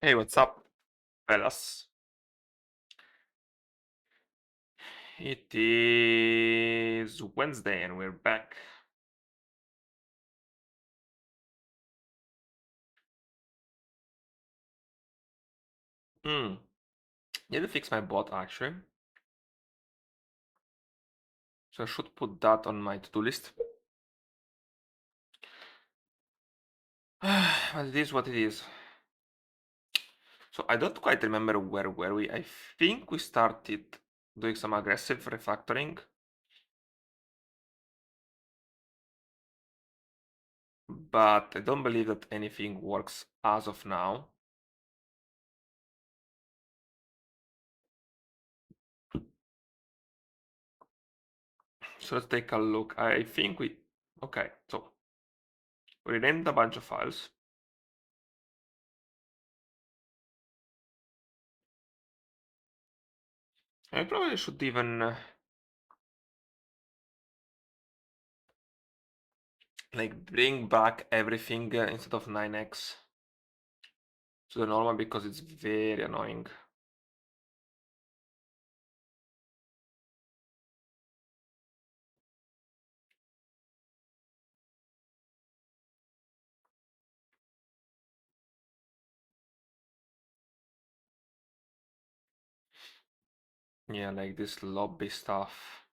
Hey, what's up, fellas? It is Wednesday and we're back. Hmm. Need to fix my bot actually. So I should put that on my to-do list. But it is what it is. So I don't quite remember where were we. I think we started doing some aggressive refactoring. But I don't believe that anything works as of now. So let's take a look. I think we... Okay, so we renamed a bunch of files. I probably should even like bring back everything instead of 9x to the normal because it's very annoying. Yeah, like this lobby stuff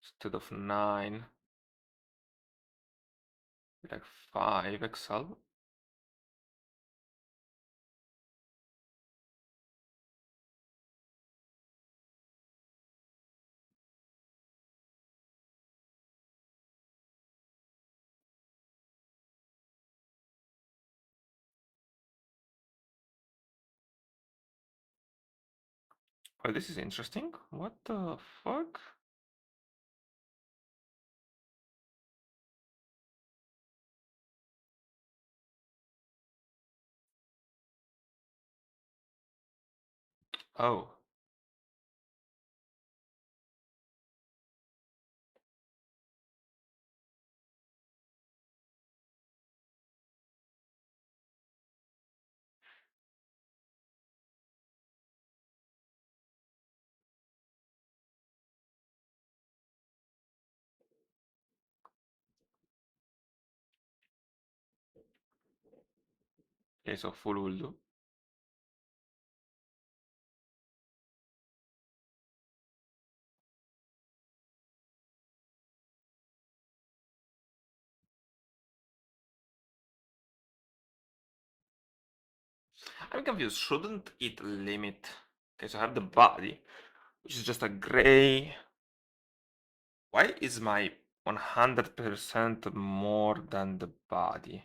instead of 9, like 5 Excel. Oh, this is interesting. What the fuck? Oh. Okay, so full will do. I'm confused. Shouldn't it limit? Okay, so I have the body, which is just a gray. Why is my 100% more than the body?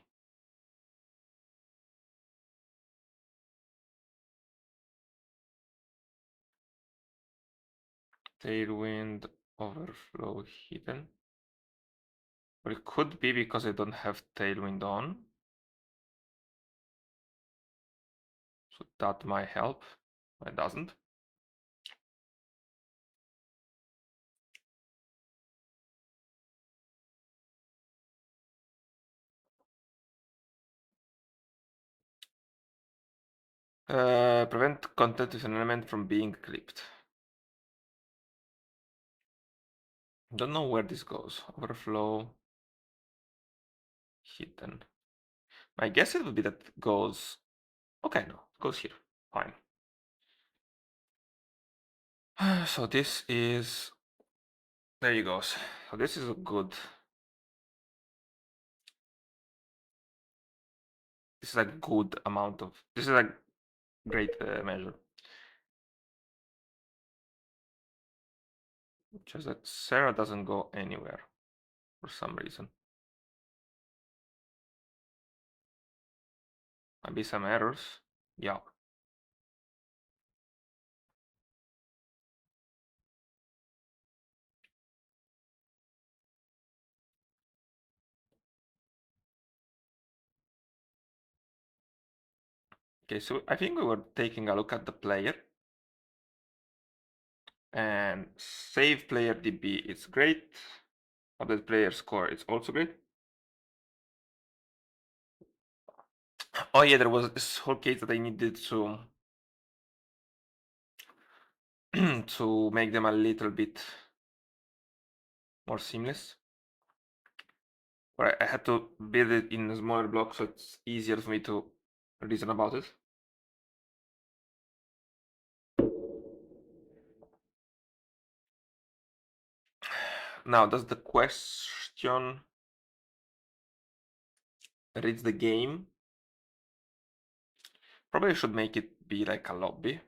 Tailwind overflow hidden. Or it could be because I don't have Tailwind on. So that might help. It doesn't. Prevent content with an element from being clipped. Don't know where this goes. Overflow hidden. My guess it would be that it goes. Okay, no, it goes here. Fine. So this is. There you go. So this is a good. This is a good amount of. This is a great measure. Just that Sarah doesn't go anywhere for some reason. Maybe some errors. Yeah. Okay, so I think we were taking a look at the player. And save player DB is great. Update player score is also great. Oh yeah, there was this whole case that I needed to to make them a little bit more seamless. But I had to build it in a smaller block so it's easier for me to reason about it. Now, does the question read the game? Probably should make it be like a lobby.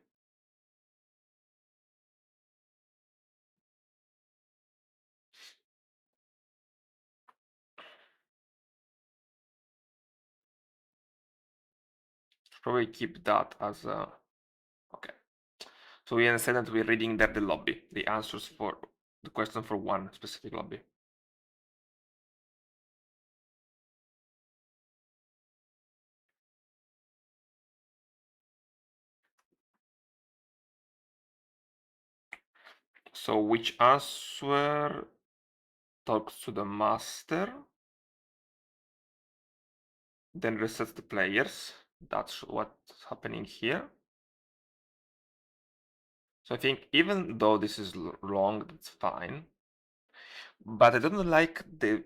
Probably keep that as a... Okay. So we understand that we're reading there the lobby, the answers for the question for one specific lobby. So which answer talks to the master, then resets the players. That's what's happening here. So I think even though this is wrong, that's fine. But I don't like the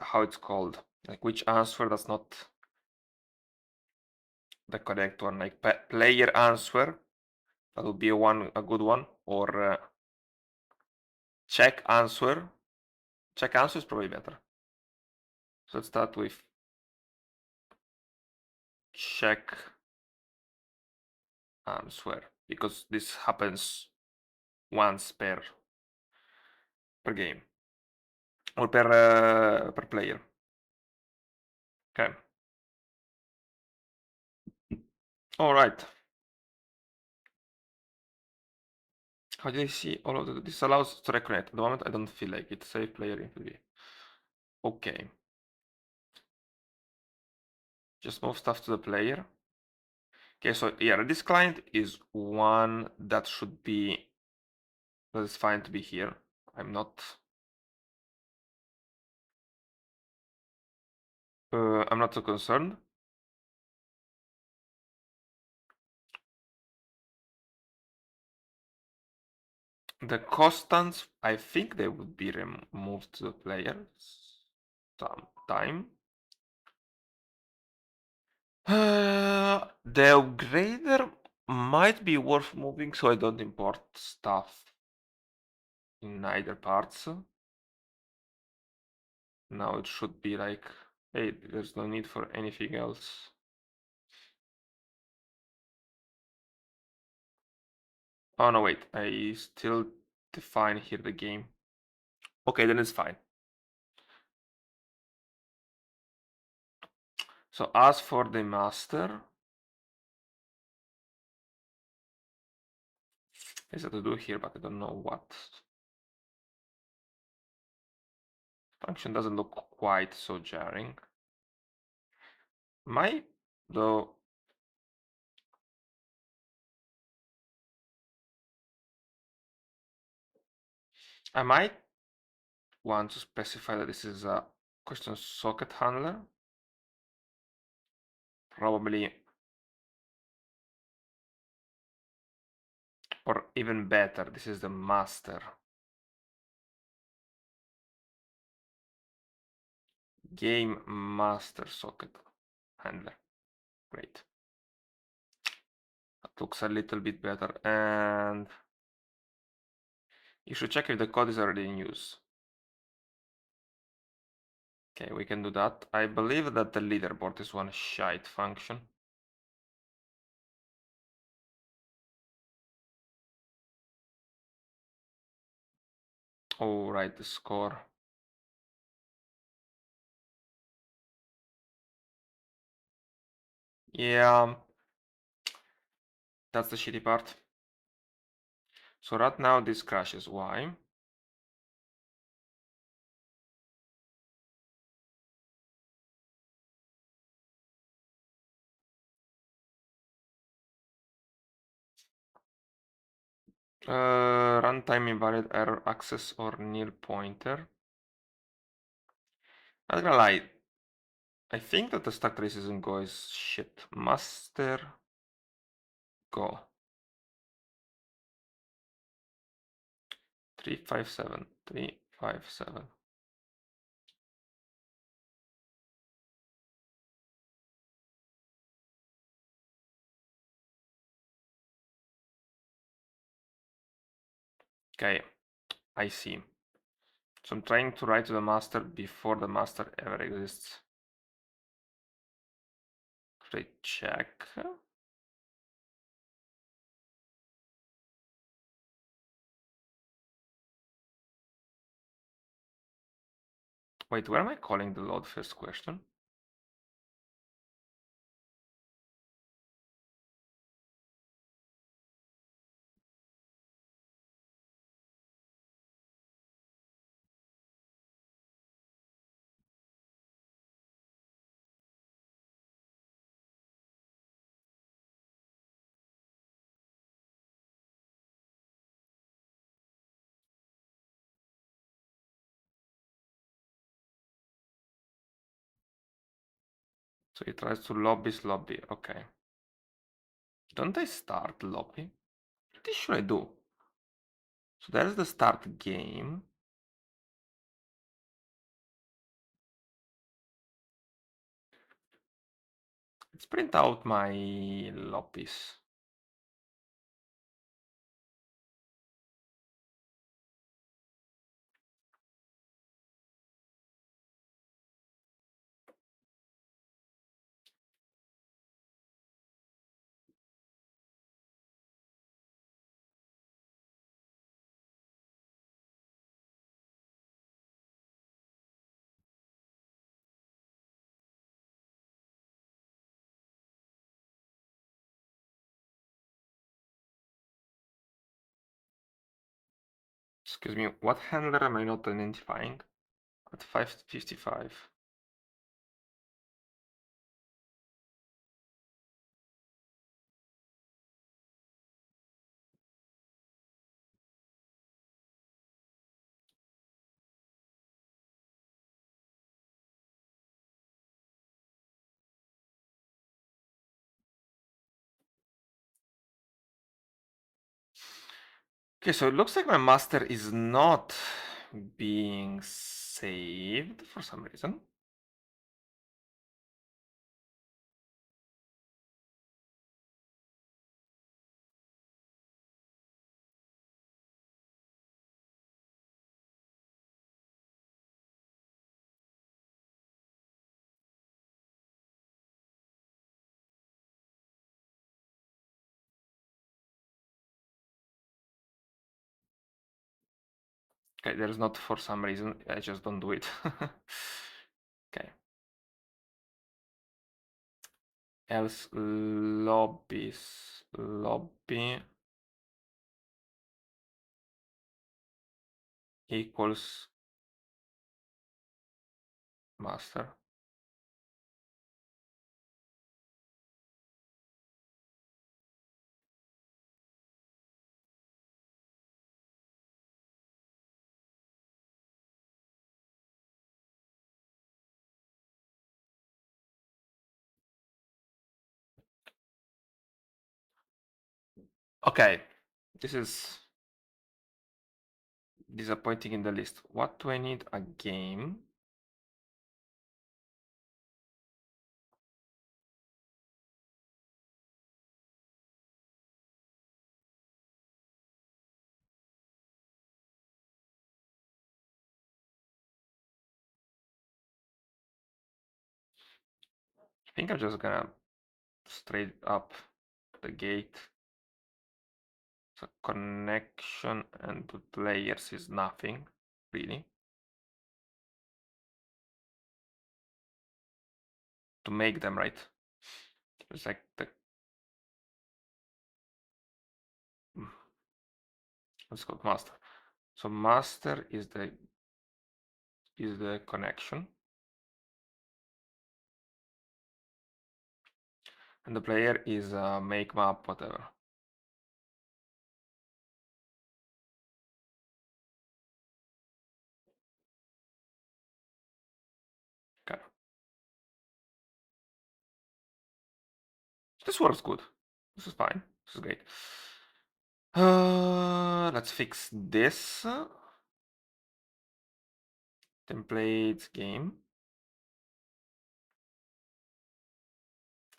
how it's called, like which answer that's not the correct one, like player answer. That would be a good one, or check answer. Check answer is probably better. So let's start with check answer because this happens once per game or per player. Okay. All right. How do I see all of this allows to reconnect? At the moment, I don't feel like it. Save player in PV. Okay. Just move stuff to the player. Okay, so yeah, this client is one that should be, that is fine to be here. I'm not too concerned. The constants, I think they would be removed to the players sometime. The upgrader might be worth moving so I don't import stuff in either parts. Now it should be like, hey, there's no need for anything else. Oh no, wait, I still define here the game. Okay, then it's fine. So as for the master, is that to do here, but I don't know what. Function doesn't look quite so jarring. Might, though, I might want to specify that this is a question socket handler. Probably, or even better, this is the master. Game master socket handler. Great. That looks a little bit better. And you should check if the code is already in use. Okay, we can do that. I believe that the leaderboard is one shite function. Oh, right, the score. Yeah, that's the shitty part. So right now this crashes. Why? Runtime invalid error access or nil pointer. Not gonna lie, I think that the stack traces in Go is shit. Master Go 357 357. Okay, I see. So I'm trying to write to the master before the master ever exists. Could I check? Wait, where am I calling the load first question? So it tries to lobby. Okay. Don't I start lobby? What should I do? So there's the start game. Let's print out my lobbies. Excuse me, what handler am I not identifying? At 555. Okay, so it looks like my master is not being saved for some reason. Okay, there's not for some reason, I just don't do it. Okay. Else lobby equals master. Okay, this is disappointing in the list. What do I need? A game. I think I'm just gonna straight up the gate. So connection and the players is nothing, really. To make them, right? It's like the let's go master. So master is the connection. And the player is make map, whatever. Okay. This works good. This is fine. This is great. Let's fix this. Template game.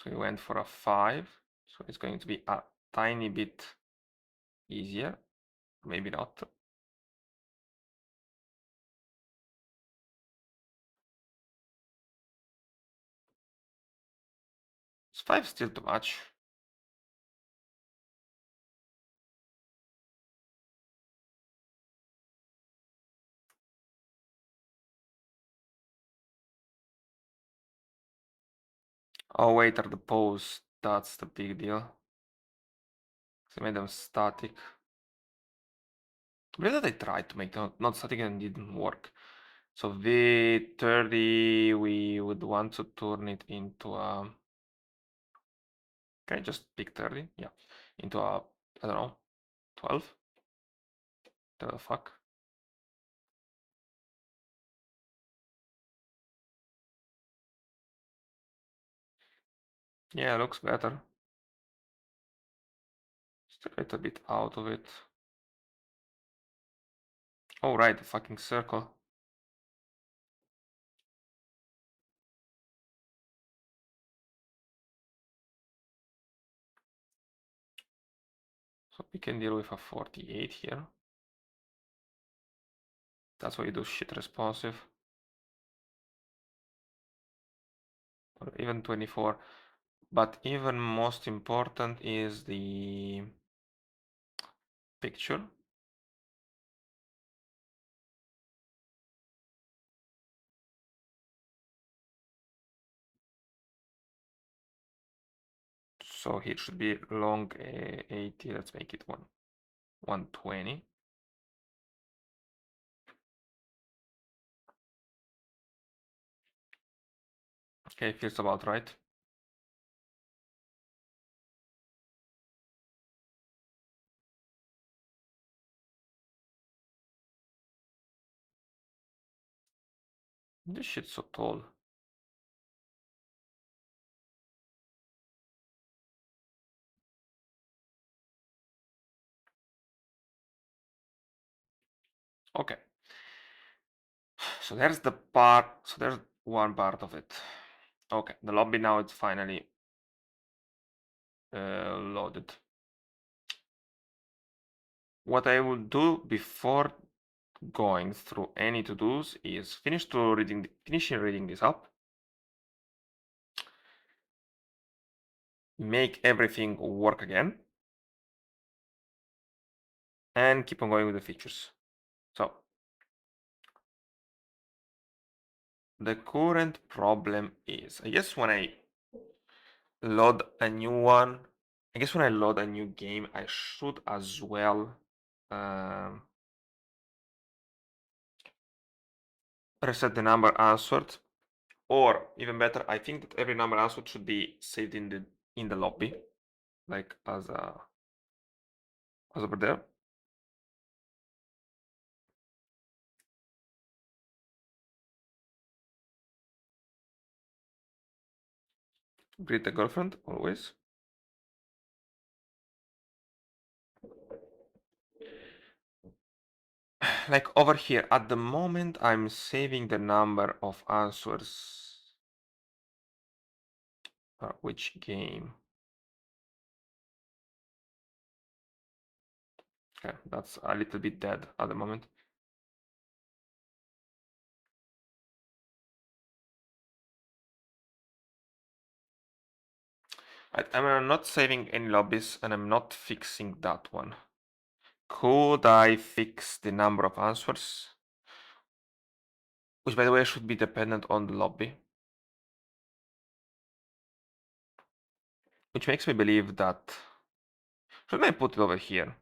So we went for a 5. So it's going to be a tiny bit easier. Maybe not. Is 5 still too much? Oh wait, are the posts. That's the big deal. So I made them static. I believe that I tried to make them not static and it didn't work. So V30, we would want to turn it into a... Can I just pick 30? Yeah. Into a, I don't know, 12? The fuck? Yeah, looks better. Still a little bit out of it. Oh right, the fucking circle. So we can deal with a 48 here. That's why you do shit responsive. Or even 24. But even most important is the picture. So it should be long 80. Let's make it 120. Okay, feels about right. This shit's so tall. Okay. So there's the part. So there's one part of it. Okay, the lobby now it's finally loaded. What I will do before going through any to-dos is finishing reading this up, make everything work again, and keep on going with the features. So the current problem is, I guess when I load a new one, I guess when I load a new game, I should as well reset the number answered, or even better, I think that every number answered should be saved in the lobby, like as over there. Greet the girlfriend always. Like over here, at the moment, I'm saving the number of answers. Which game? Okay, that's a little bit dead at the moment. I'm not saving any lobbies and I'm not fixing that one. Could I fix the number of answers? Which, by the way, should be dependent on the lobby. Which makes me believe that... Should I put it over here?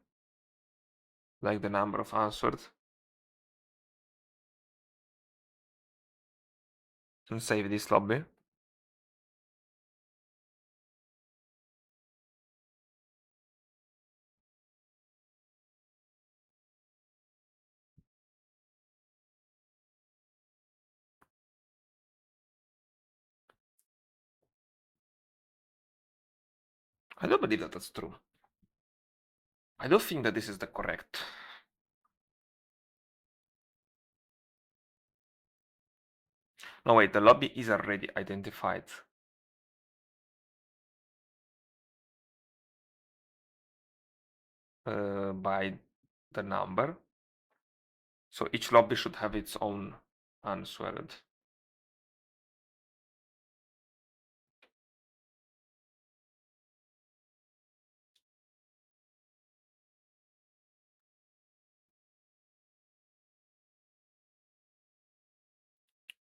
Like the number of answered? And save this lobby? I don't believe that that's true. I don't think that this is the correct. No, wait, the lobby is already identified. By the number. So each lobby should have its own answered.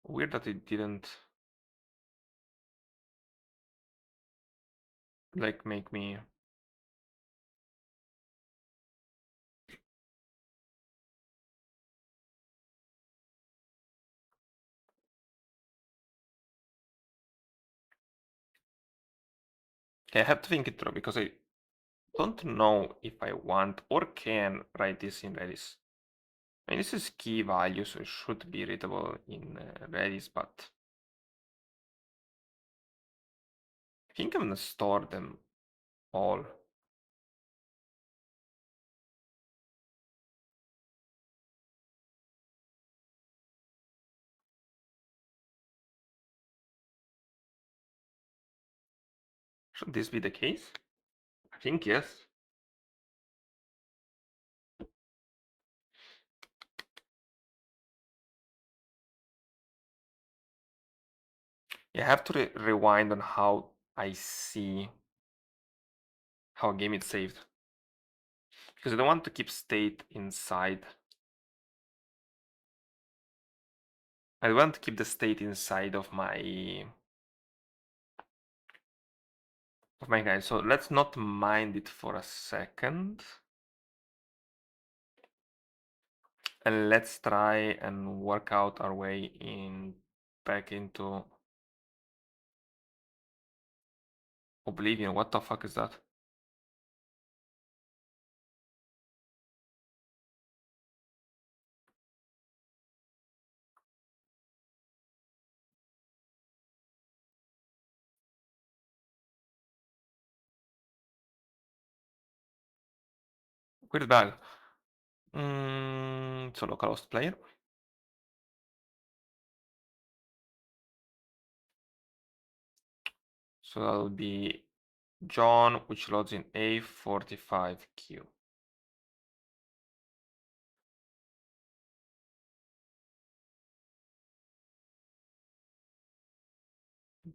Weird that it didn't like make me. Okay, I have to think it through because I don't know if I want or can write this in Redis. I mean, this is key value, so it should be readable in Redis, but I think I'm gonna store them all. Should this be the case? I think yes. You have to rewind on how I see how a game is saved. Because I don't want to keep state inside. I want to keep the state inside of my guide. So let's not mind it for a second. And let's try and work out our way in back into Oblivion. What the fuck is that? Weird bag. So localhost player. So that'll be John, which loads in A45Q.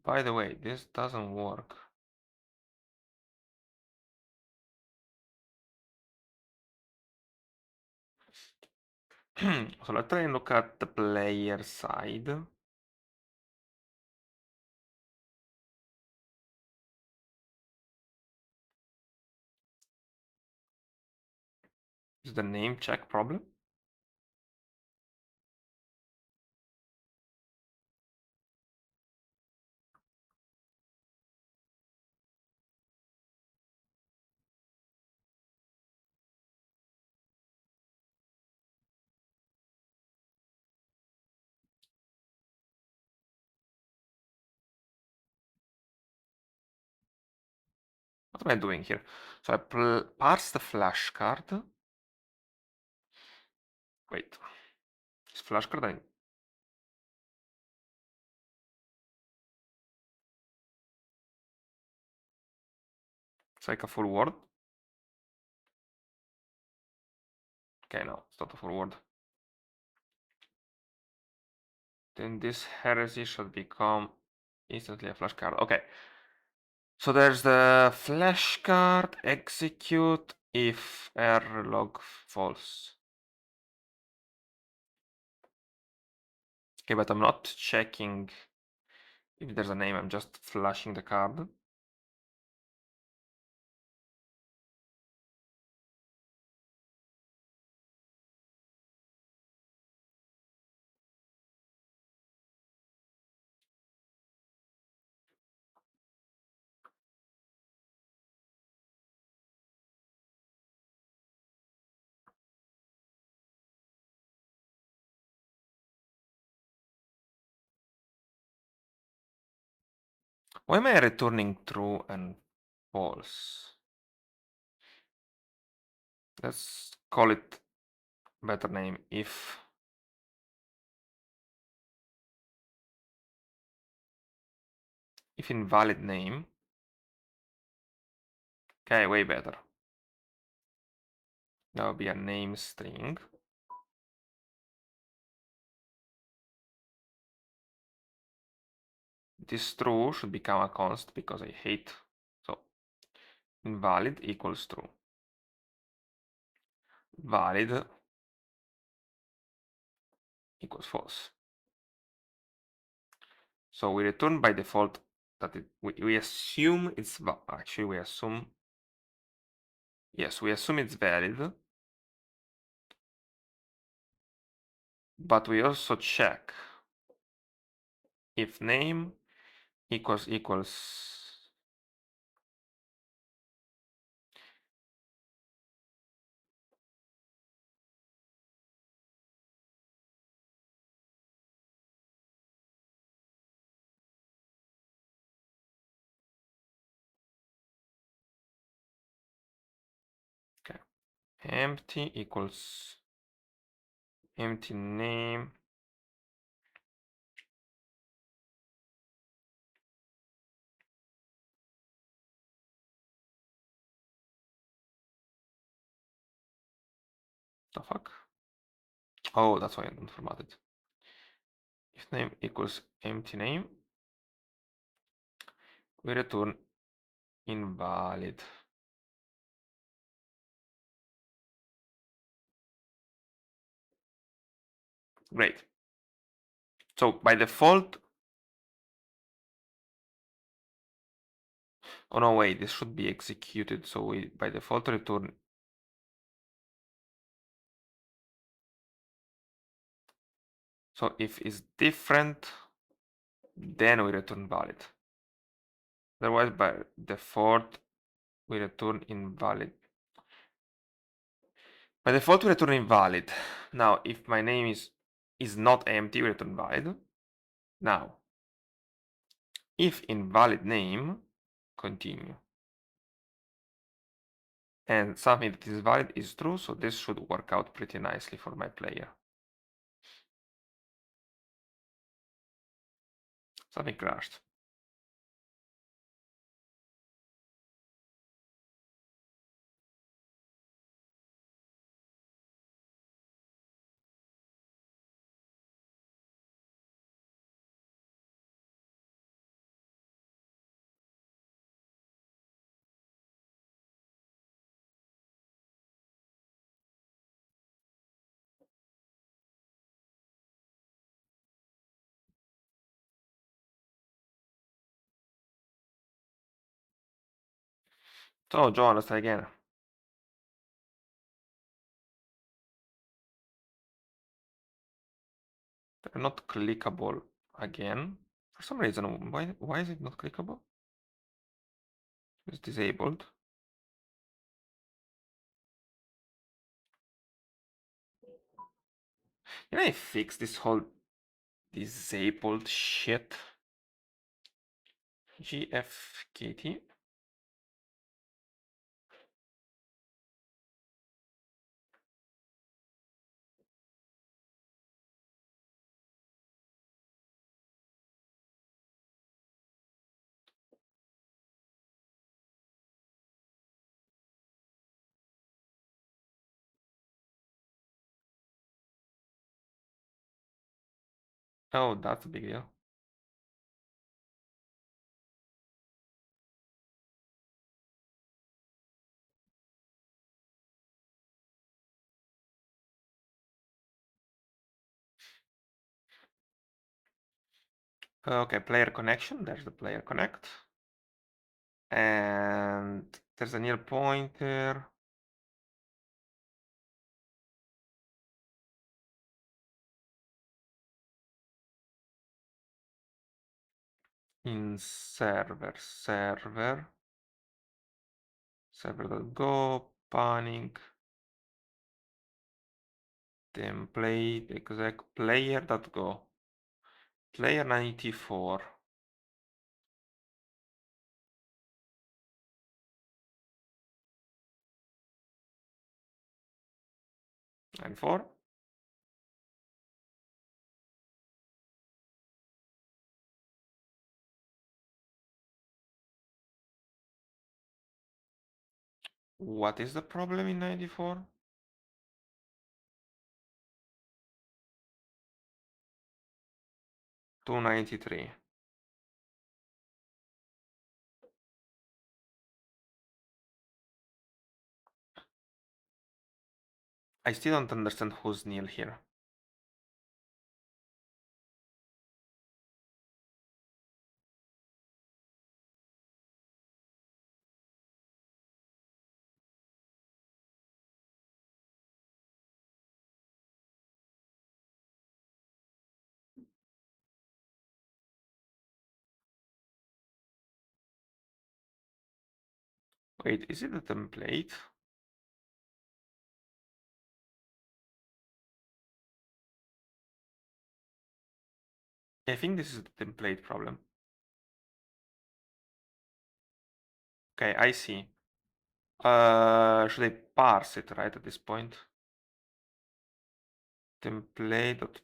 By the way, this doesn't work. So let's try and look at the player side. Is the name check problem? What am I doing here? So I parse the flashcard. Wait, is flashcard? It's like a full word. Okay, no, it's not a full word. Then this heresy should become instantly a flashcard. Okay. So there's the flashcard execute if error log false. Okay, but I'm not checking if there's a name, I'm just flashing the card. Why am I returning true and false. Let's call it better name. If invalid name. Okay, way better. That would be a name string. This true should become a const because I hate. So invalid equals true. Valid equals false. So we return by default that we assume it's actually we assume it's valid, but we also check if name equals okay, empty equals empty name the fuck. Oh, that's why I don't format it. If name equals empty name, we return invalid. Great. So by default, oh no, wait, this should be executed. So we by default return. So if it's different, then we return valid. Otherwise, by default, we return invalid. By default, we return invalid. Now, if my name is not empty, we return valid. Now, if invalid name, continue. And something that is valid is true, so this should work out pretty nicely for my player. Something crashed. So, John, let's try again. They're not clickable again. For some reason, why is it not clickable? It's disabled. Can I fix this whole disabled shit? GFKT. Oh, that's a big deal. Okay, player connection. There's the player connect. And there's a near pointer. In server.go panic template exec player.go player 94. 94. What is the problem in 94? 293. I still don't understand who's nil here. Wait, is it a template? I think this is the template problem. Okay, I see. Should I parse it right at this point? Template.parse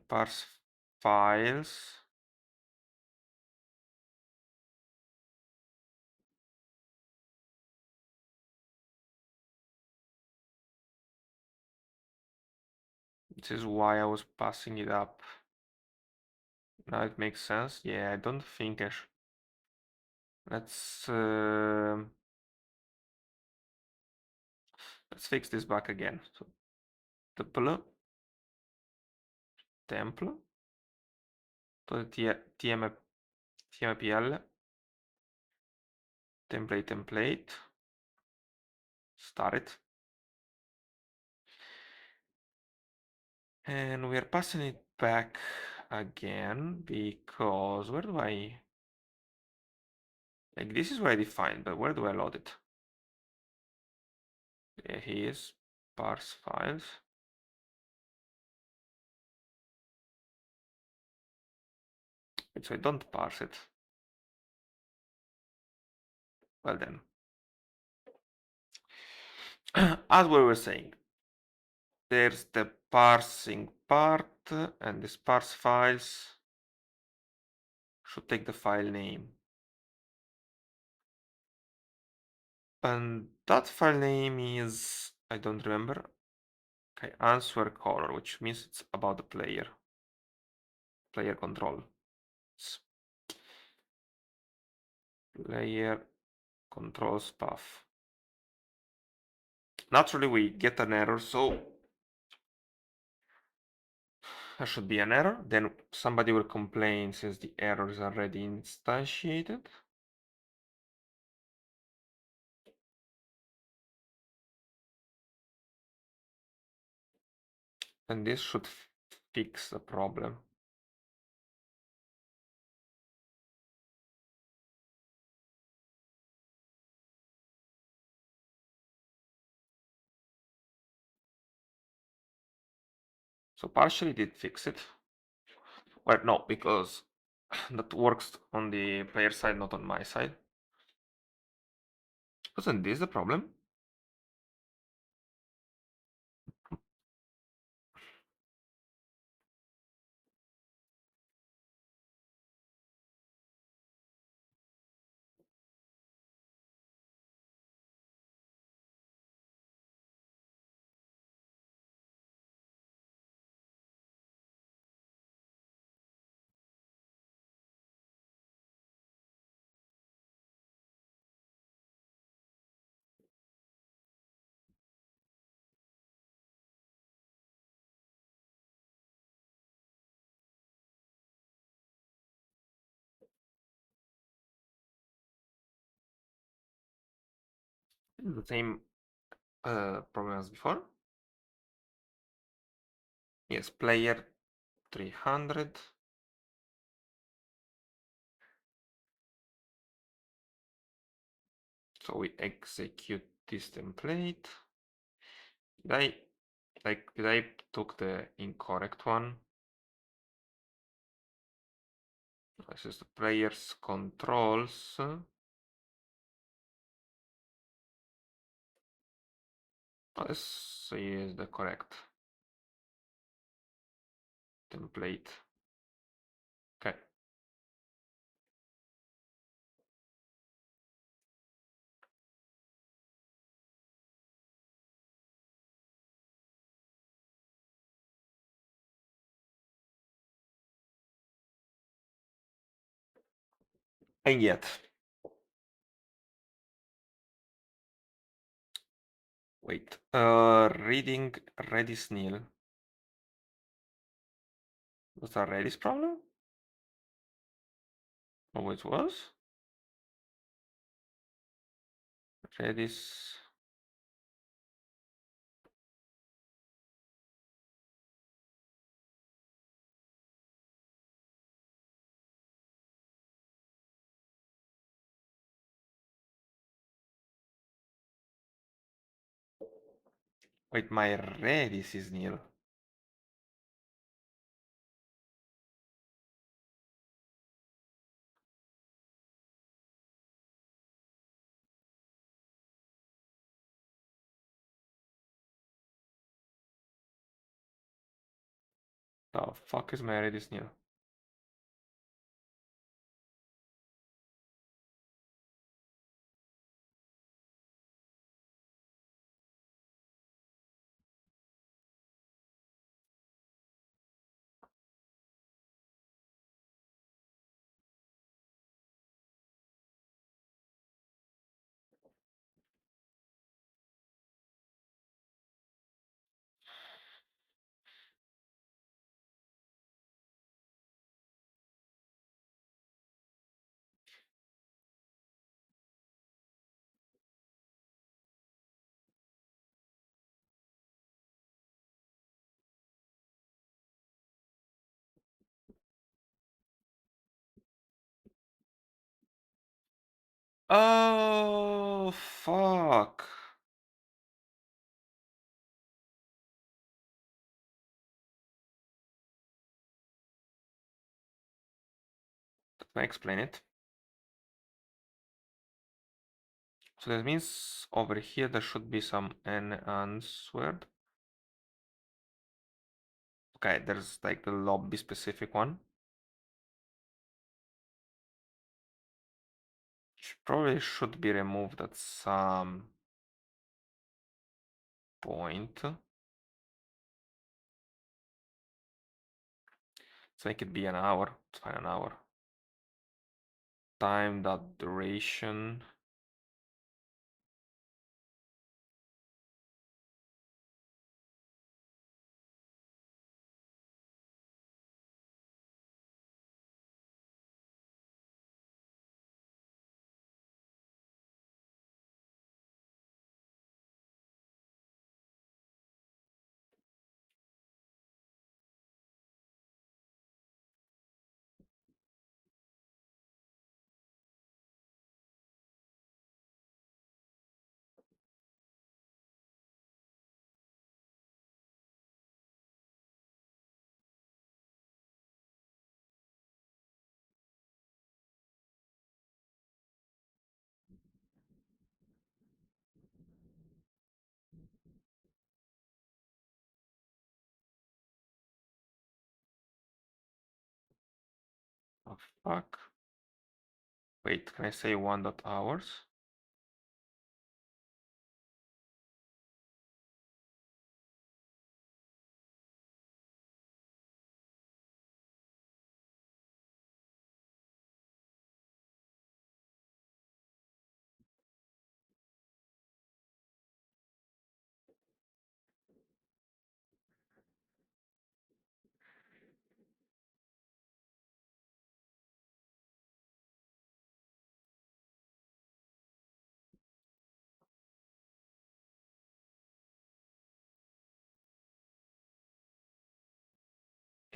parse files. This is why I was passing it up. Now it makes sense. Yeah, I don't think I should. Let's fix this back again. So tuple temple to tmpl template start it, and we are passing it back again because where do I like this is where I defined, but where do I load it? There he is. Parse files. So I don't parse it. Well then, as we were saying, there's the parsing part, and this parse files should take the file name. And that file name is, I don't remember. Okay, answer color, which means it's about the player control. Player controls path. Naturally, we get an error, so there should be an error. Then somebody will complain since the error is already instantiated. And this should fix the problem. So partially did fix it. Well, no, because that works on the player side, not on my side. Wasn't this the problem? The same problem as before. Yes, player 300. So we execute this template. Did I took the incorrect one? This is the player's controls. Oh, this is the correct template. Okay. And yet, wait, reading Redis nil. Was that Redis problem? Oh, it was? Redis. Wait, my Redis is nil. The fuck is my Redis nil? Oh, fuck. Can I explain it? So that means over here there should be some unanswered. Okay, there's like the lobby specific one. Which probably should be removed at some point. Let's make it be an hour. It's fine, an hour. Time dot duration. Oh fuck. Wait, can I say 1.hours?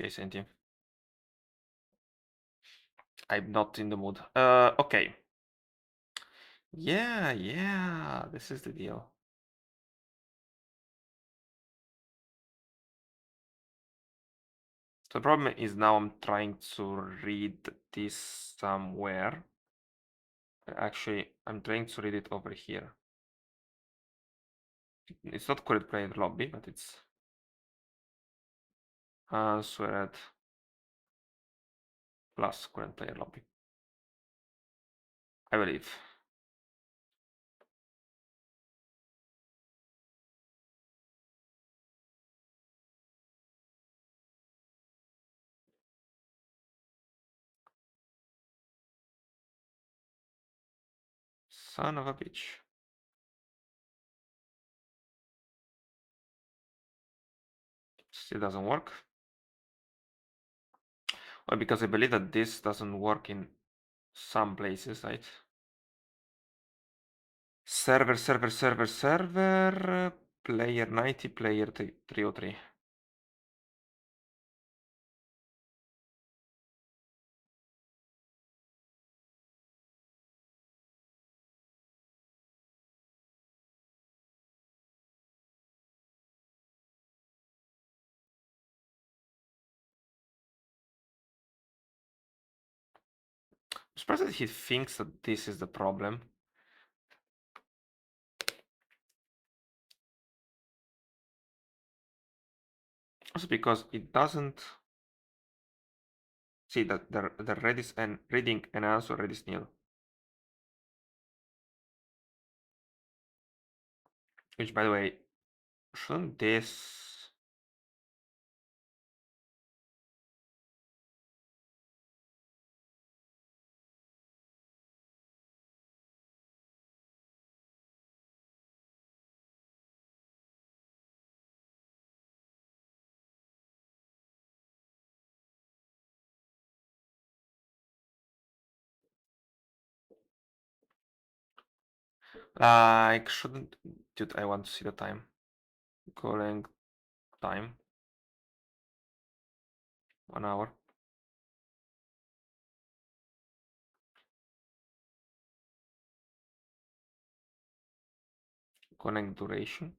Okay, Senti. I'm not in the mood. Okay. Yeah, this is the deal. So the problem is now I'm trying to read this somewhere. Actually, I'm trying to read it over here. It's not current player lobby, but it's answered plus current player lobby, I believe. Son of a bitch. Still doesn't work. Well, because I believe that this doesn't work in some places, right? Server, player 90, player 303. I'm surprised that he thinks that this is the problem. Also because it doesn't see that the Redis and reading and answer Redis nil. Which, by the way, shouldn't this... Like, shouldn't... Dude, I want to see the time. Calling time. 1 hour. Connect duration.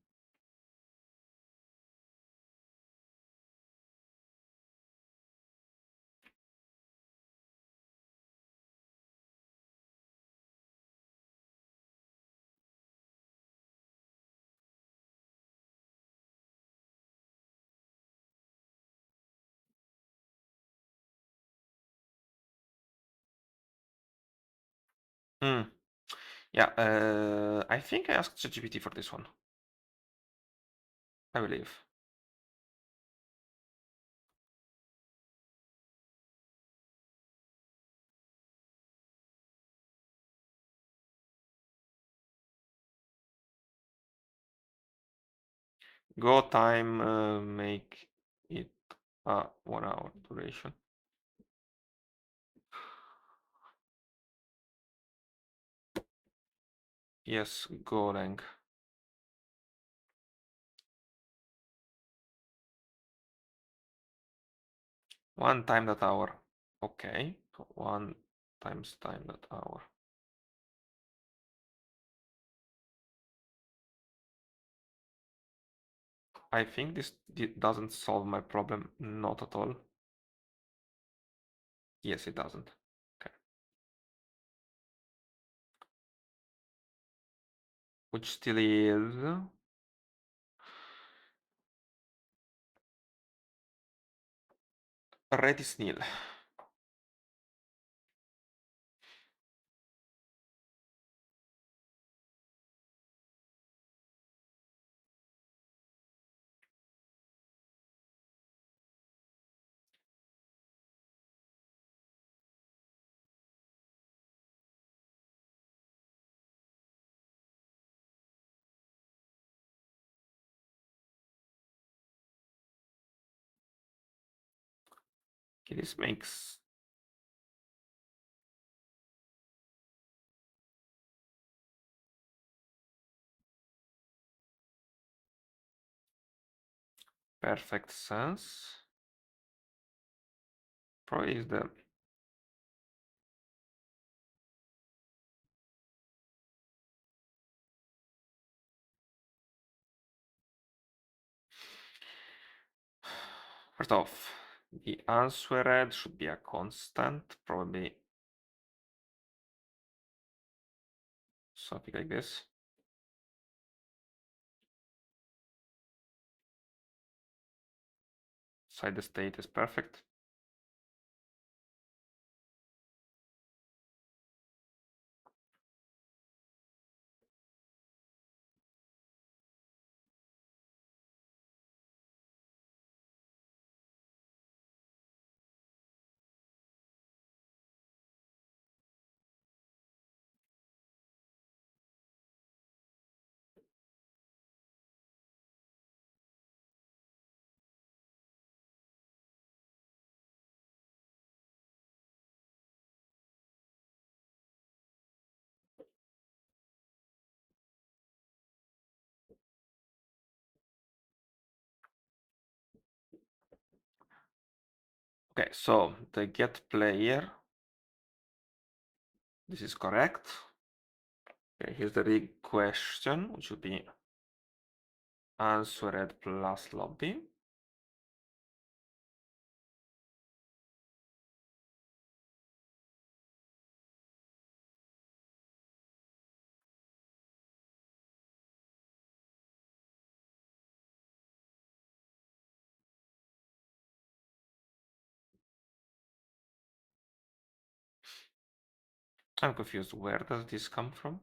Hmm. Yeah, I think I asked ChatGPT for this one. I believe. Go time, make it a 1 hour duration. Yes, Golang. 1 time that hour. Okay, so 1 times time that hour. I think this doesn't solve my problem, not at all. Yes, it doesn't. Okay. Which still is Redis nil. Okay, this makes perfect sense. Probably is the first off, the answered should be a constant, probably something like this. outside the state is perfect. Okay, so the get player, this is correct. Okay, here's the real question, which would be answered plus lobby. I'm confused. Where does this come from?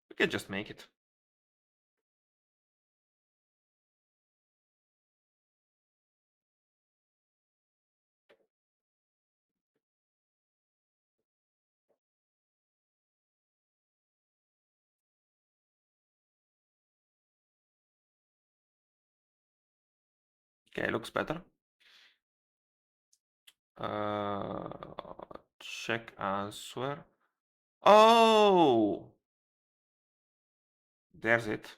We can just make it. Okay, looks better. Check answer. Oh, there's it.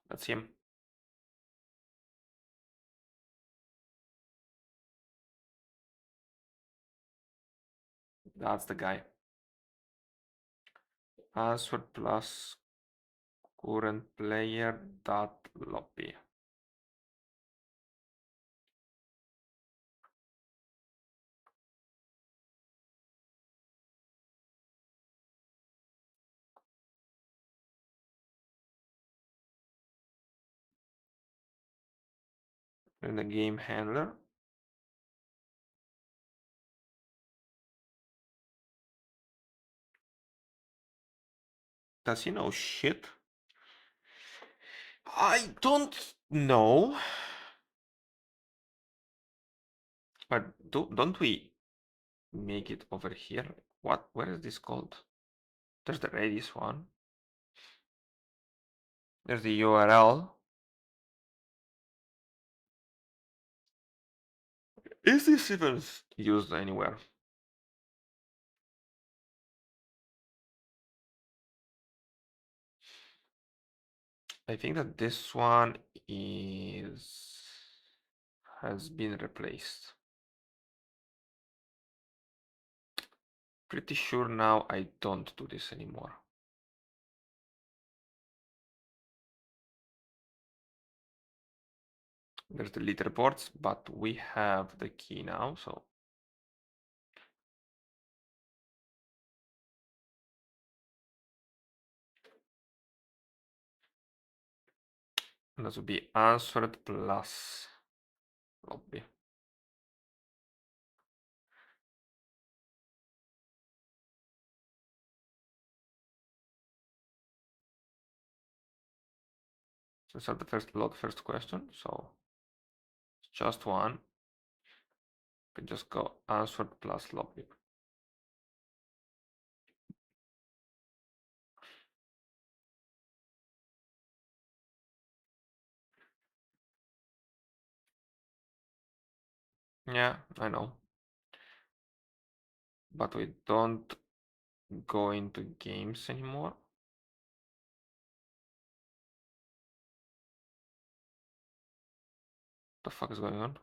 That's him. That's the guy. Answer plus current player dot lobby. And the game handler. Does he know shit? I don't know. But don't we make it over here? What? Where is this called? There's the Redis one. There's the URL. Is this even used anywhere? I think that this one has been replaced. Pretty sure now I don't do this anymore. There's the leaderboards, but we have the key now, so that would be answered plus lobby. Let's have the first question. So it's just one. We just go answered plus lobby. Yeah, I know. But we don't go into games anymore. What the fuck is going on?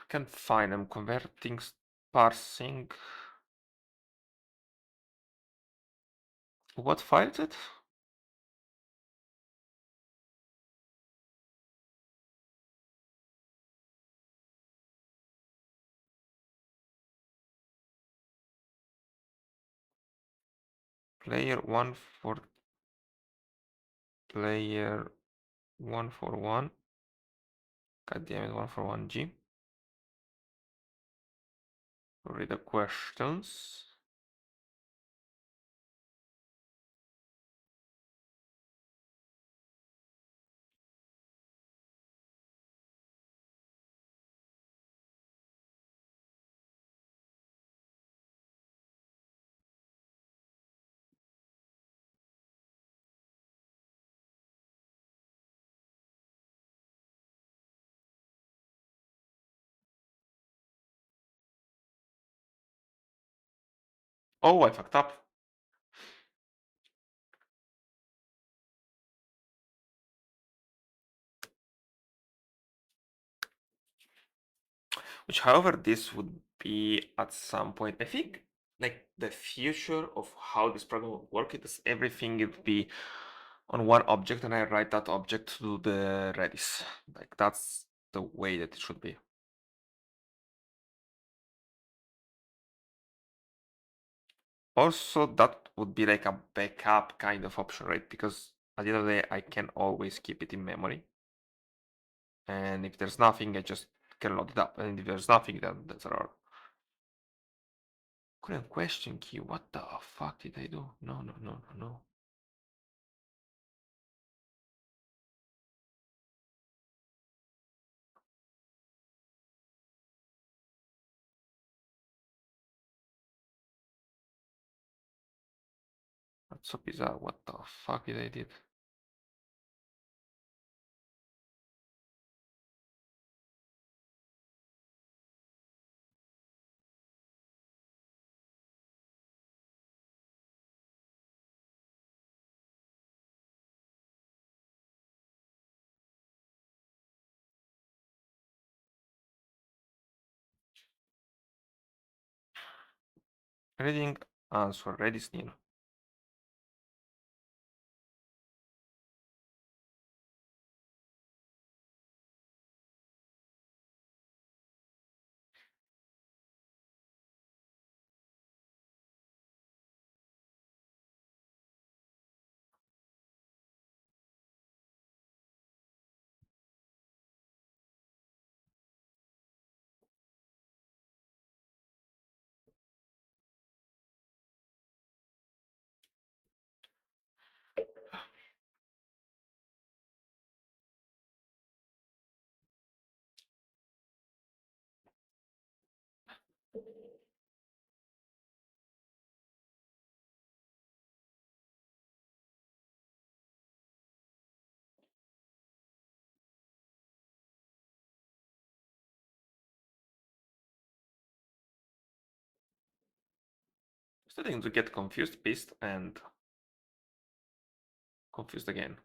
Can't find. I'm converting, parsing. What file is it? Player 141. God damn it, 141G. Read the questions. Oh, I fucked up. Which, however, this would be at some point. I think like the future of how this program would work is everything would be on one object, and I write that object to the Redis. Like that's the way that it should be. Also, that would be like a backup kind of option, right? Because at the end of the day, I can always keep it in memory. And if there's nothing, I just can load it up. And if there's nothing, then that's an error. Couldn't question key. What the fuck did I do? No, no, no, no, no. That's so bizarre. What the fuck did I did? Reading answer. Redis nil. Starting to get confused, pissed, and confused again.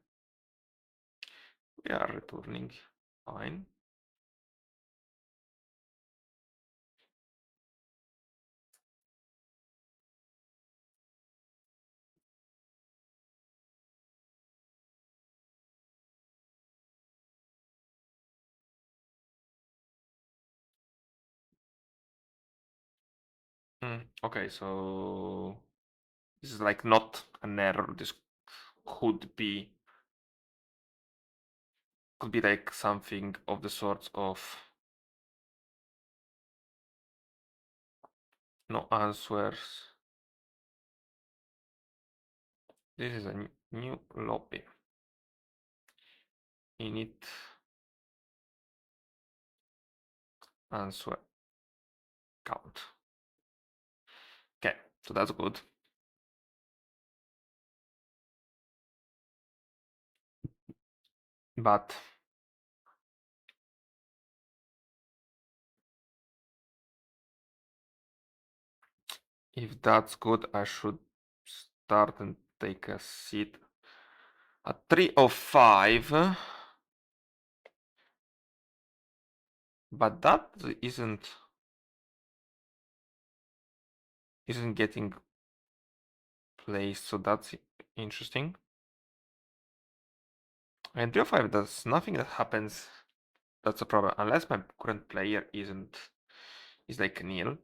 We are returning. Fine. Okay, so this is like not an error. This could be like something of the sort of no answers. This is a new lobby. Init answer count. Okay, so that's good. But if that's good, I should start and take a seat at 3:05. But that isn't getting placed, so that's interesting. And 305, there's nothing that happens. That's a problem. Unless my current player is like nil.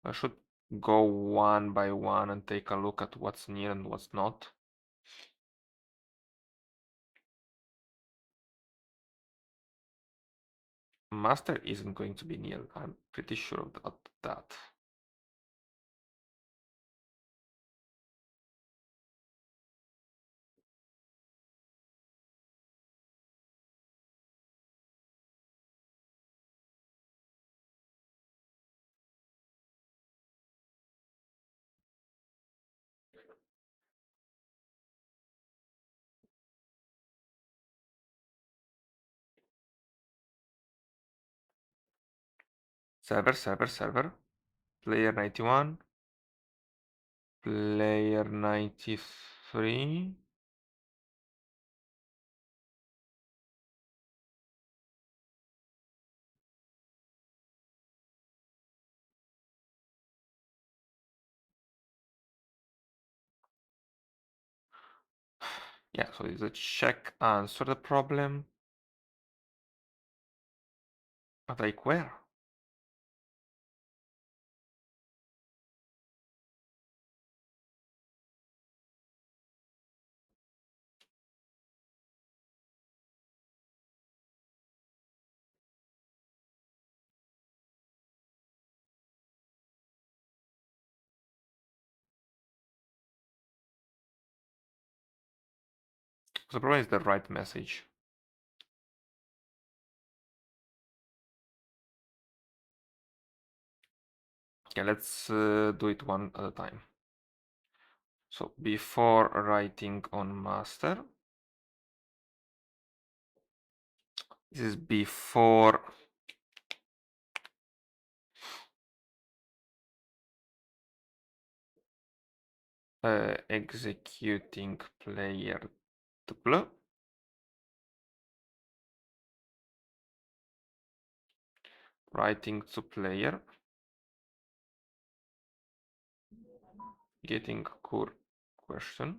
I should go one by one and take a look at what's nil and what's not. Master isn't going to be nil. I'm pretty sure about that. Server. Player 91. Player 93. Yeah, so it's a check answer the problem. But like where? The problem is the right message. Okay, let's do it one at a time. So before writing on master, this is before executing player tuple. Writing to player, getting core question.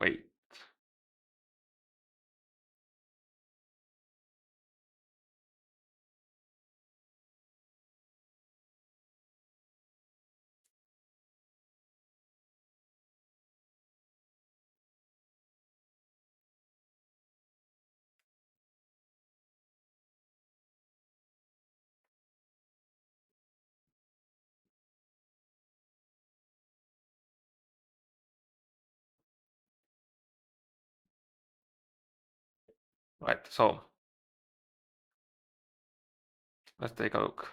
Wait. Right, so let's take a look.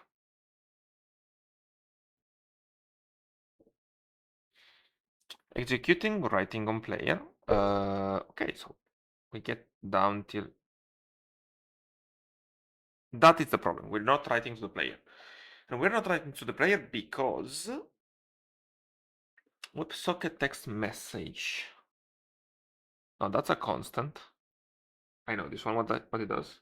Executing, writing on player. Okay, so we get down till that is the problem. We're not writing to the player. And we're not writing to the player because WebSocket text message. Now that's a constant. I know this one, what it does.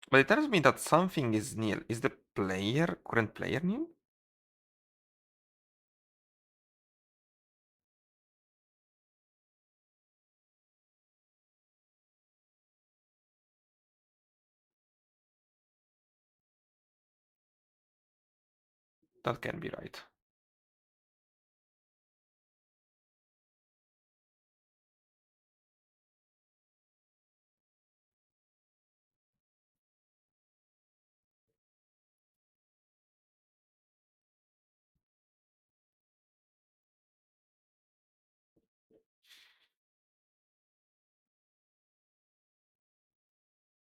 But it tells me that something is nil. Is the current player nil? That can be right.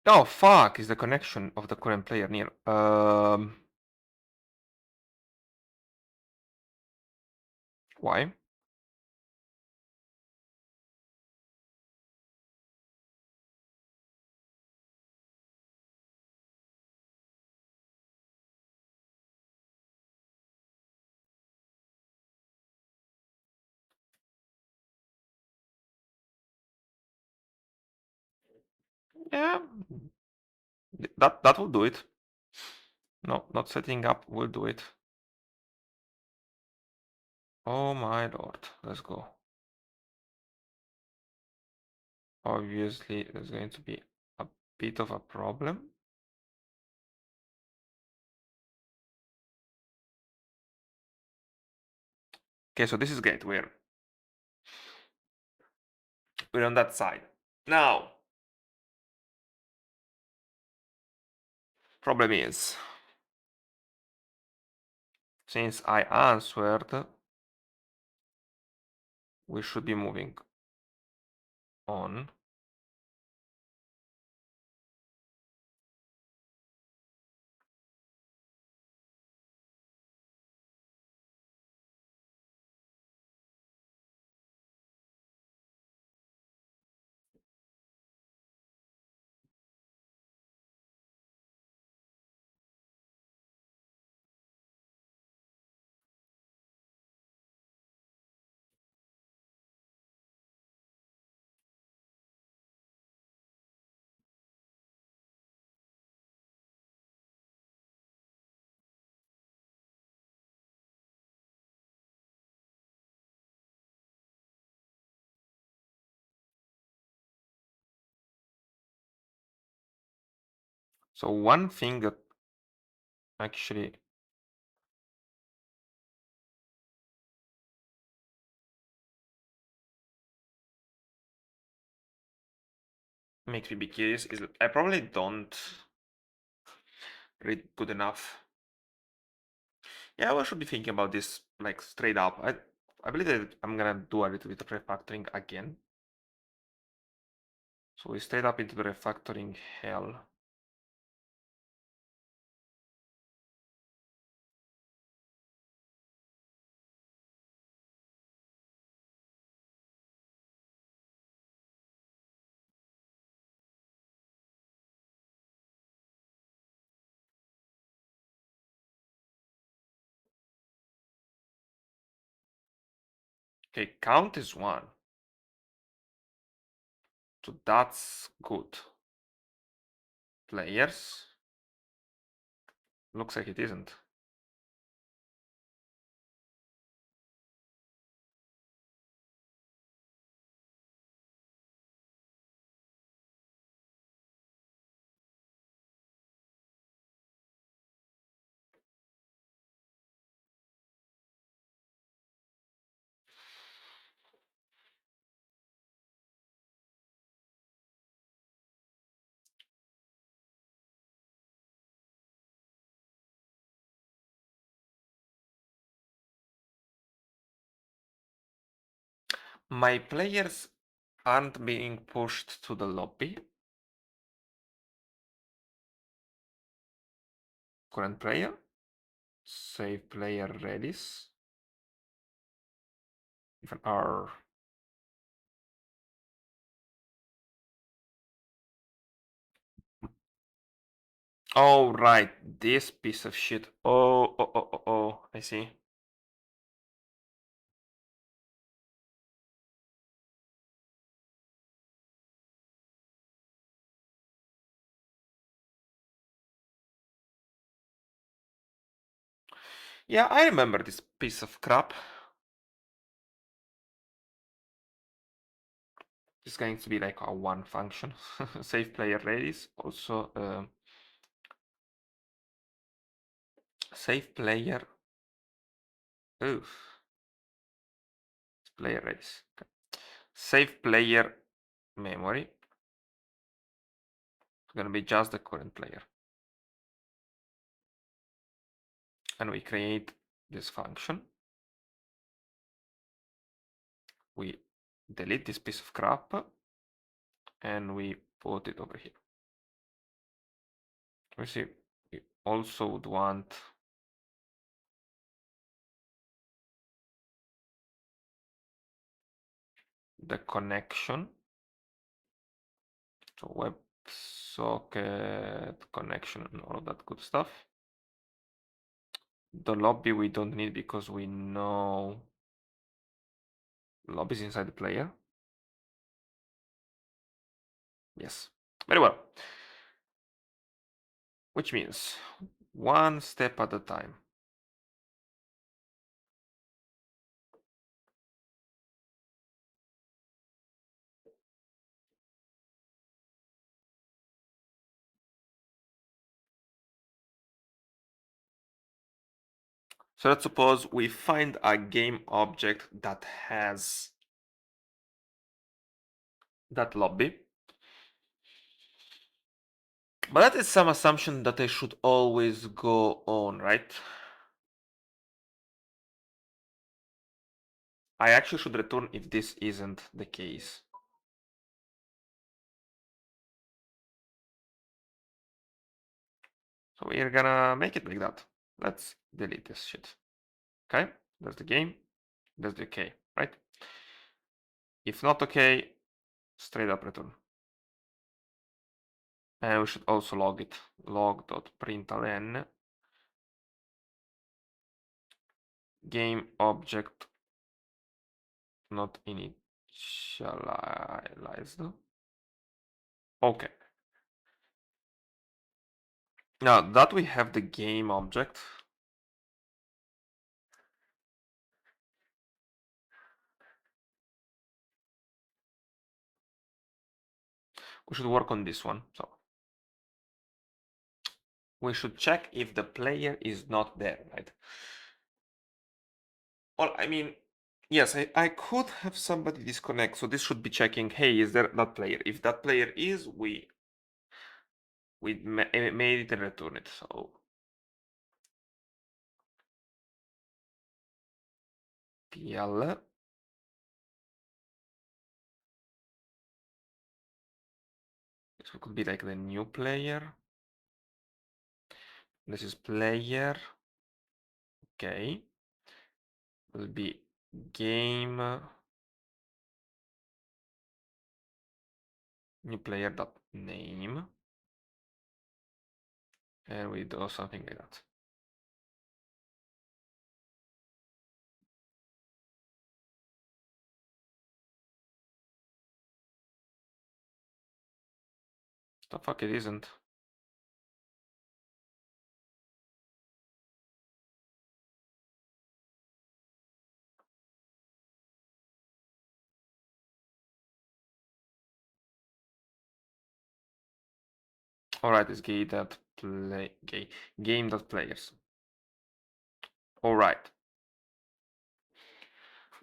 Oh fuck, is the connection of the current player nil? Why? Yeah, that will do it. No, not setting up will do it. Oh my lord, let's go. Obviously, there's going to be a bit of a problem. Okay, so this is great. We're on that side. Now, problem is, since I answered, we should be moving on. So one thing that actually makes me be curious is that I probably don't read good enough. Yeah, I should be thinking about this like straight up. I believe that I'm gonna do a little bit of refactoring again. So we straight up into the refactoring hell. Okay, count is 1. So that's good. Players. Looks like it isn't. My players aren't being pushed to the lobby. Current player. Save player readies. Even R. Oh, right. This piece of shit. Oh, I see. Yeah, I remember this piece of crap. It's going to be like a one function. Save player readies. Also, save player. Oof. Player readies. Okay. Save player memory. It's gonna be just the current player. And we create this function. We delete this piece of crap and we put it over here. We see we also would want the connection. So WebSocket connection and all of that good stuff. The lobby we don't need because we know lobby is inside the player. Yes, very well. Which means one step at a time. So let's suppose we find a game object that has that lobby. But that is some assumption that I should always go on, right? I actually should return if this isn't the case. So we're gonna make it like that. Let's delete this shit. Okay, that's the game. That's the okay, right? If not okay, straight up return. And we should also log it. Log.println game object not initialized. Okay. Now that we have the game object, we should work on this one. So we should check if the player is not there, right? Well, I mean, yes, I could have somebody disconnect, so this should be checking, hey, is there that player? If that player is, we made it and return it. So pl, this could be like the new player. This is player. Okay, will be game new player dot name, and we do something like that. The fuck it isn't. All right, it's game dot players. All right.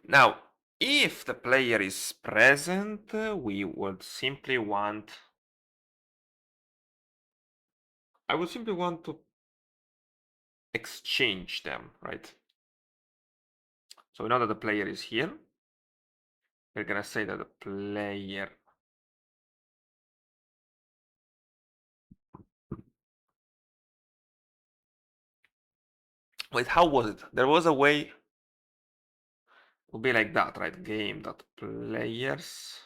Now, if the player is present, we would simply want. I would simply want to exchange them, right? So we know that the player is here. We're gonna say that the player wait, how was it? There was a way it would be like that, right? Game.players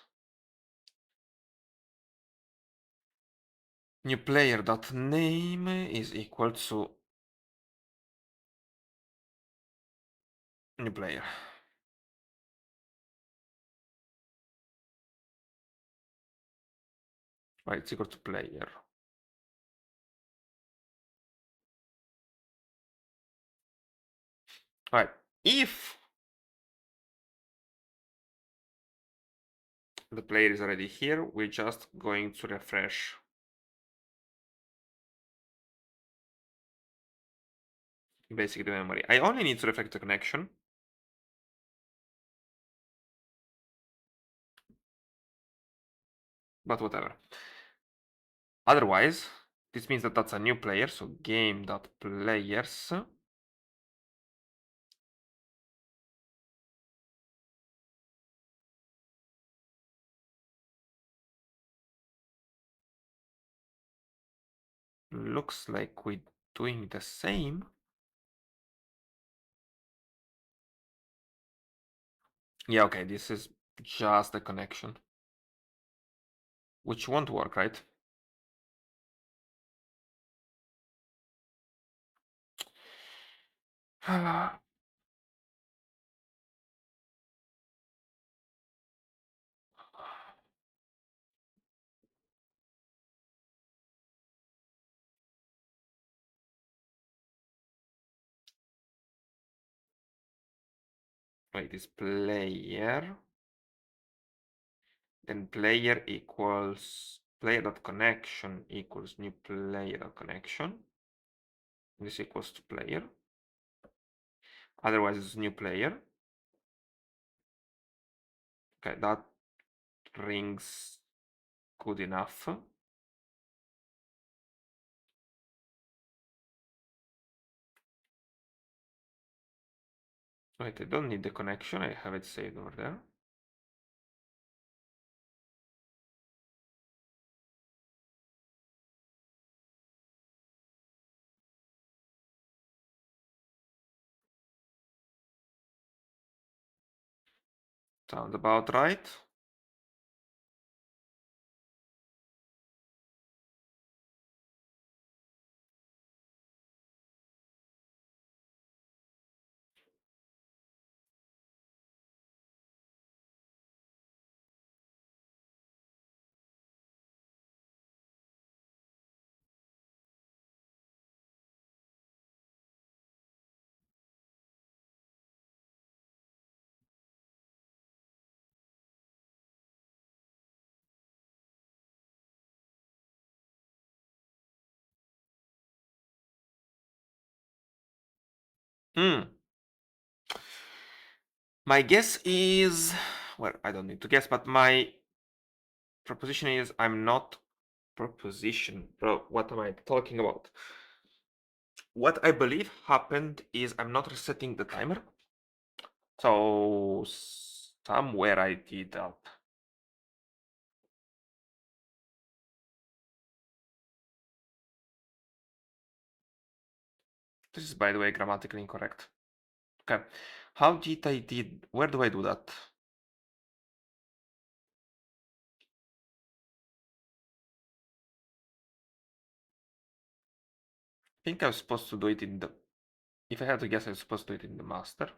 new player.name is equal to new player. Right, it's equal to player. All right, if the player is already here, we're just going to refresh basically the memory. I only need to reflect the connection. But whatever. Otherwise, this means that that's a new player, so game.players looks like we're doing the same. Yeah, okay, this is just a connection, which won't work, right? Wait, is player, then player equals player.connection equals new player.connection. This equals to player. Otherwise, it's new player. Okay, that rings good enough. Wait, I don't need the connection. I have it saved over there. Sounds about right. Hmm. My guess is, well, I don't need to guess, but my proposition is I'm not proposition. Bro, what am I talking about? What I believe happened is I'm not resetting the timer. So somewhere I did that. This is, by the way, grammatically incorrect. Okay. How did I did? Where do I do that? I think I was supposed to do it in the. If I had to guess, I was supposed to do it in the master.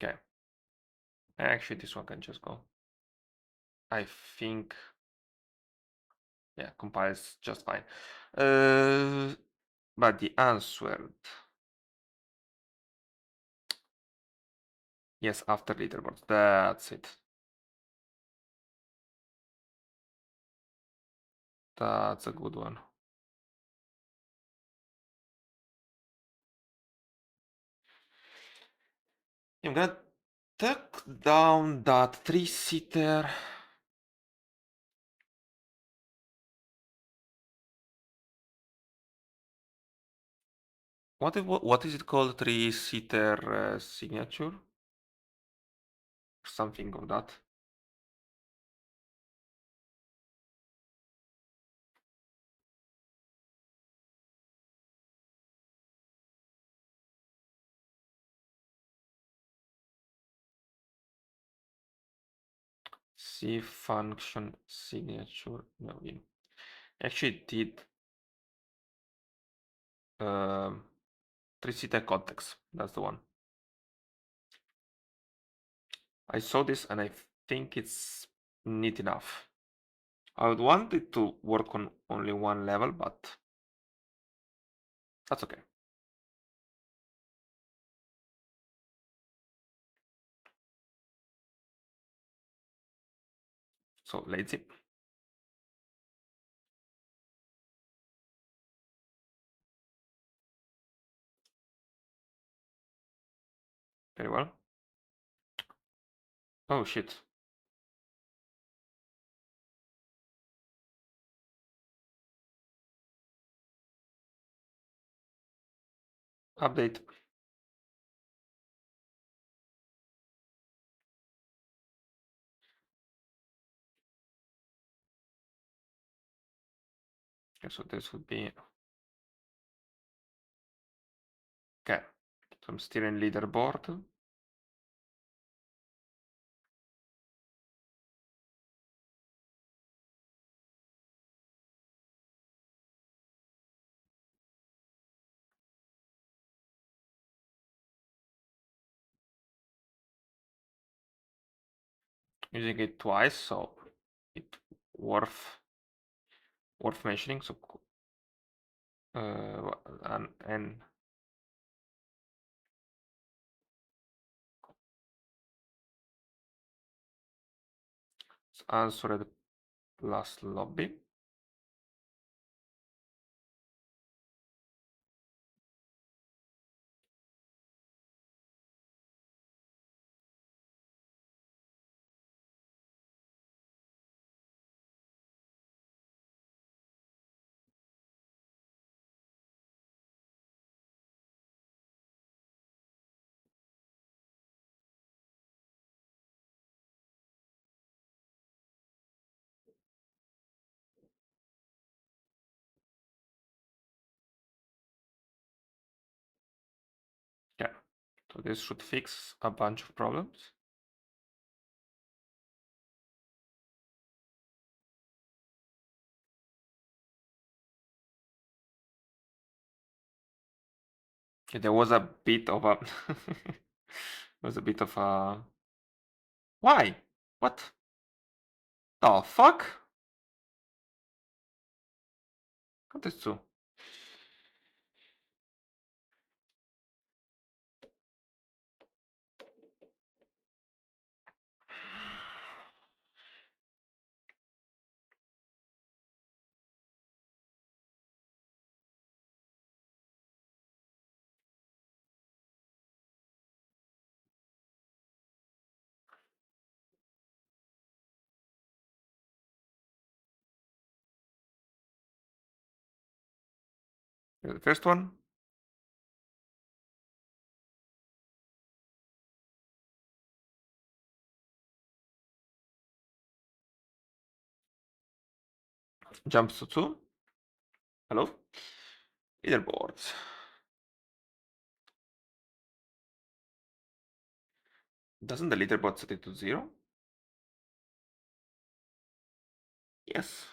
Okay. Actually, this one can just go. I think. Yeah, compiles just fine. But the answer. Yes, after leaderboard. That's it. That's a good one. I'm gonna tuck down that three-seater. What is it called? Three-seater signature? Something of that. C function signature. No, we actually did um, three-seater context. That's the one. I saw this and I think it's neat enough. I would want it to work on only one level, but that's okay. So lazy. Very well. Oh shit. Update. Okay, so this would be okay. So I'm still in leaderboard. Using it twice, so it worth mentioning. So and answered plus lobby. Yeah. So this should fix a bunch of problems. Okay, there was a bit of a was a bit of a why? What the fuck? What is true? The first one. Jumps to 2. Hello? Leaderboards. Doesn't the leaderboard set it to 0? Yes.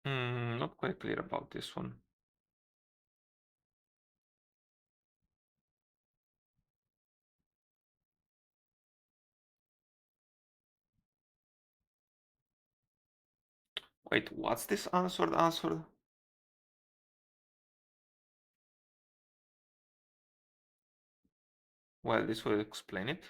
Not quite clear about this one. Wait, what's this answered? Well, this will explain it.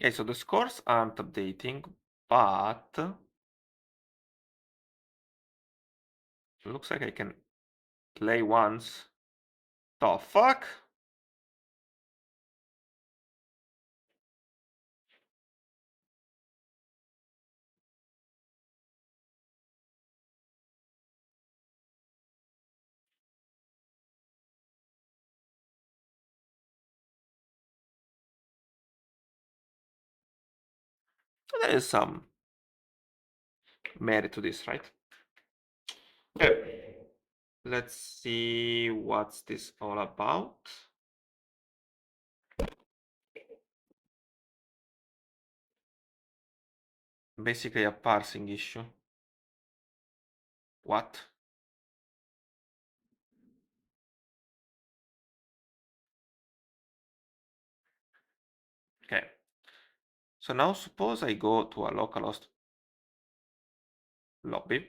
Okay, so the scores aren't updating, but looks like I can play once. The fuck? There is some merit to this, right? Okay. Let's see what's this all about. Basically a parsing issue. What? Okay. So now suppose I go to a localhost lobby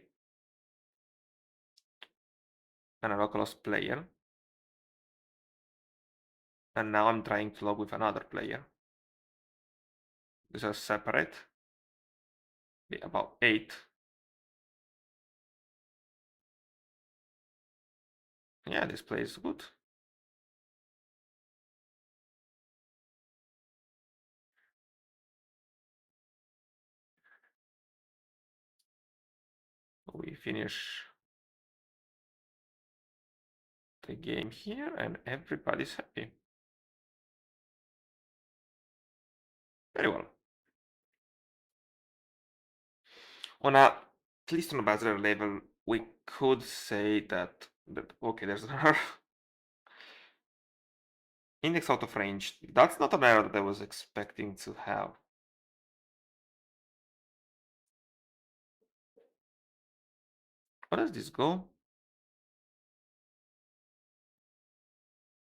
and a localhost player, and now I'm trying to log with another player. These are separate, about 8. Yeah, this play is good. We finish the game here and everybody's happy. Very well. On a, at least on a bachelor level, we could say that okay, there's an error. Index out of range. That's not an error that I was expecting to have. Where does this go?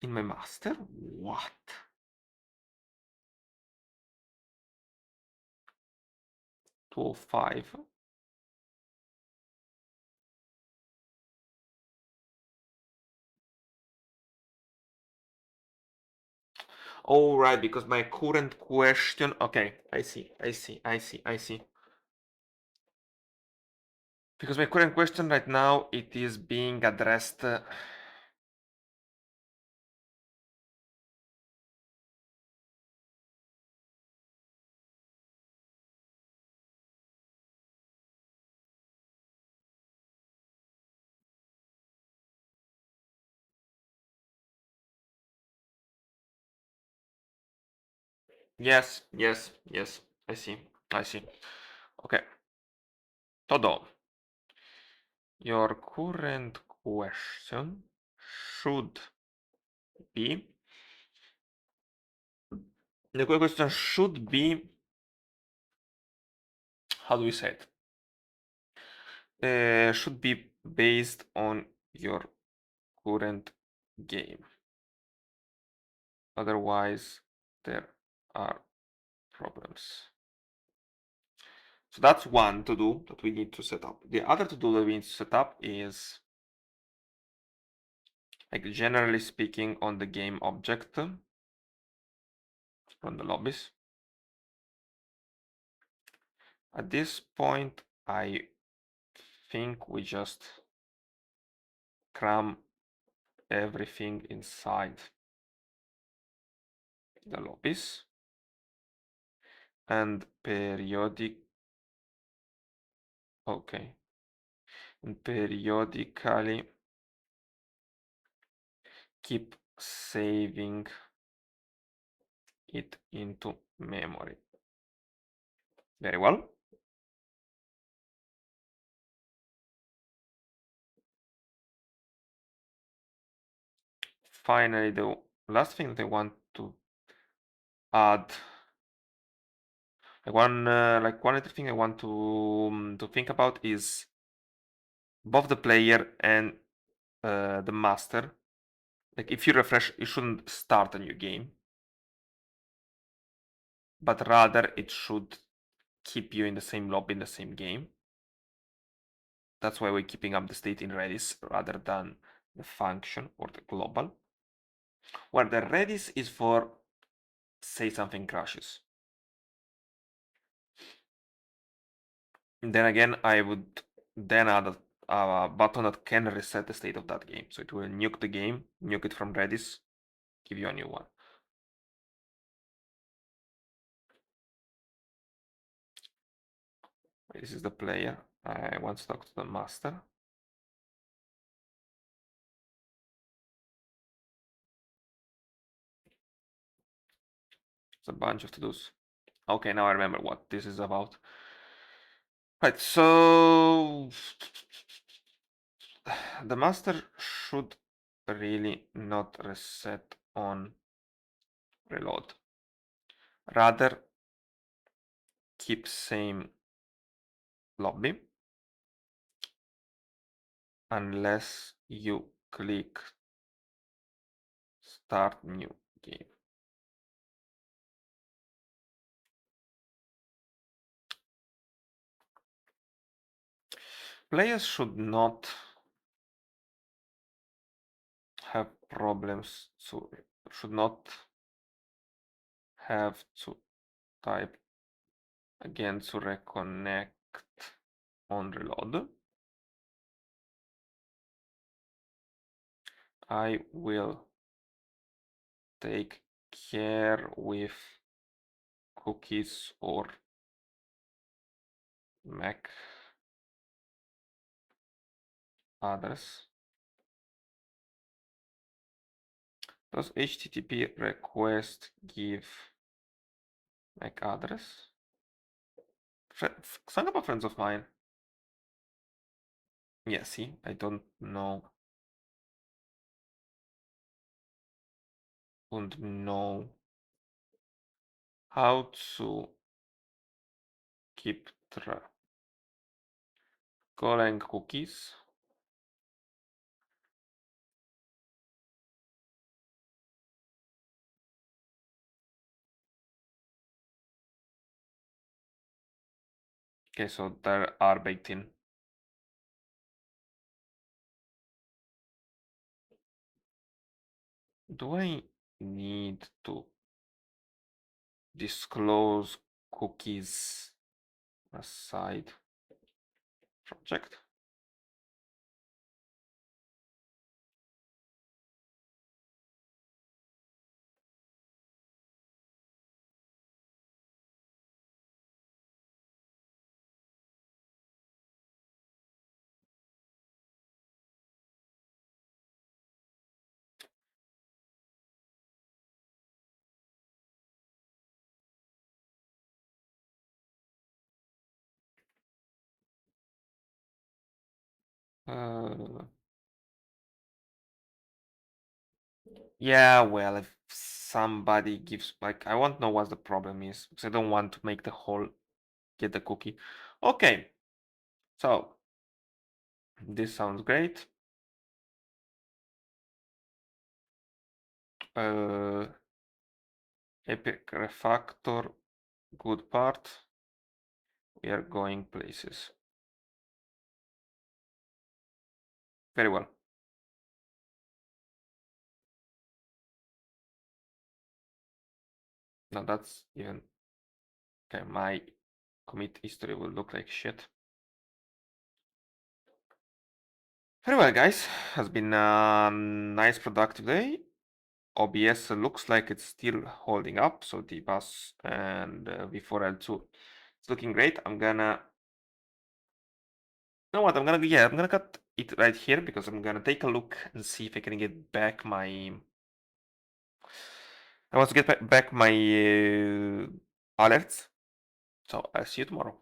In my master? What? Two 5. Oh, right, because my current question. Okay, I see. Because my current question right now, it is being addressed. Yes. I see. Okay. Todo. Your current question should be. The current question should be. How do we say it? Should be based on your current game. Otherwise, there are problems. So that's one to do that we need to set up. The other to do that we need to set up is, like, generally speaking, on the game object from the lobbies. At this point, I think we just cram everything inside the lobbies and periodically keep saving it into memory. Very well. Finally, the last thing that I want to add, one other thing I want to think about is both the player and the master. Like, if you refresh, you shouldn't start a new game, but rather it should keep you in the same lobby in the same game. That's why we're keeping up the state in Redis rather than the function or the global. Where the Redis is for, say something crashes. Then again, I would then add a button that can reset the state of that game. So it will nuke the game, nuke it from Redis, give you a new one. This is the player. I want to talk to the master. It's a bunch of to-dos. Okay, now I remember what this is about. Right, so the master should really not reset on reload. Rather, keep same lobby unless you click start new game. Players should not have problems should not have to type again to reconnect on reload. I will take care with cookies or MAC address. Does HTTP request give MAC address? Some of friends of mine. Yeah, see, I don't know. Don't know how to keep track. Golang cookies. Okay, so there are baked in. Do I need to disclose cookies aside project? Uh, yeah, well, if somebody gives, like, I want to know what the problem is, because I don't want to make the whole get the cookie. Okay, so this sounds great. Epic refactor, good part. We are going places. Very well. Now that's even okay. My commit history will look like shit. Very well, guys. Has been a nice productive day. OBS looks like it's still holding up, so dbus and v4l2 it's looking great. I'm gonna, you know what? I'm gonna cut it right here because I'm gonna take a look and see if I can get back my. I want to get back my alerts. So I'll see you tomorrow.